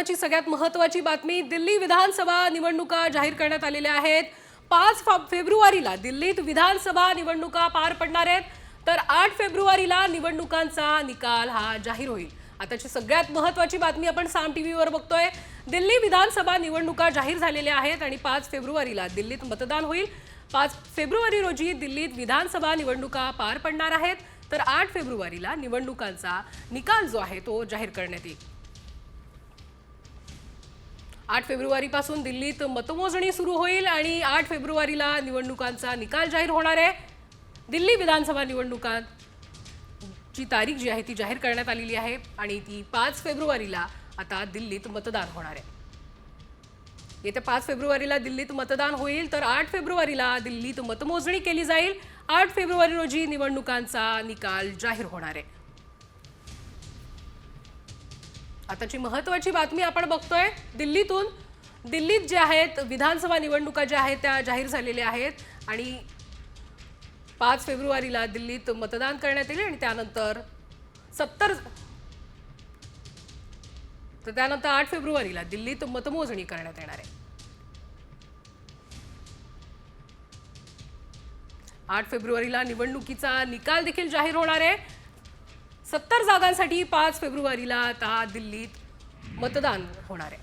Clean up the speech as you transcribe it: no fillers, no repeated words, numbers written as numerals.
आताची सगळ्यात महत्त्वाची बातमी, दिल्ली विधानसभा निवडणुका जाहीर करण्यात आलेल्या आहेत। 5 फेब्रुवारीला दिल्लीत विधानसभा निवडणुका पार पडणार आहेत, तर 8 फेब्रुवारीला निवडणुकांचा निकाल हा जाहीर होईल। आताची सगळ्यात महत्त्वाची बातमी आपण साम टीव्हीवर बघतोय। दिल्ली विधानसभा निवडणुका जाहीर झालेल्या आहेत आणि 5 फेब्रुवारीला दिल्लीत मतदान होईल। 5 फेब्रुवारी रोजी दिल्लीत विधानसभा निवडणुका पार पडणार आहेत, तर 8 फेब्रुवारीला निवडणुकांचा निकाल जो आहे तो जाहीर करण्यात येईल। 8 फेब्रुवारीपासून दिल्लीत मतमोजणी सुरू होईल आणि 8 फेब्रुवारीला निवडणुकांचा निकाल जाहीर होणार आहे। दिल्ली विधानसभा निवडणुकांची तारीख जी आहे ती जाहीर करण्यात आलेली आहे आणि ती 5 फेब्रुवारीला आता दिल्लीत मतदान होणार आहे। येत्या 5 फेब्रुवारीला दिल्लीत मतदान होईल, तर 8 फेब्रुवारीला दिल्लीत मतमोजणी केली जाईल। 8 फेब्रुवारी रोजी निवडणुकांचा निकाल जाहीर होणार आहे। आताची महत्त्वाची बातमी आपण बघतोय, दिल्लीत जे आहेत विधानसभा निवडणुका ज्या आहेत त्या जाहीर झालेल्या आहेत आणि 5 फेब्रुवारीला दिल्लीत मतदान करण्यात येईल आणि त्यानंतर 8 फेब्रुवारीला दिल्लीत मतमोजणी करण्यात येणार आहे। 8 फेब्रुवारीला निवडणुकीचा निकाल देखील जाहीर होणार आहे। 70 जागांसाठी 5 फेब्रुवारीला आता दिल्लीत मतदान होणार आहे।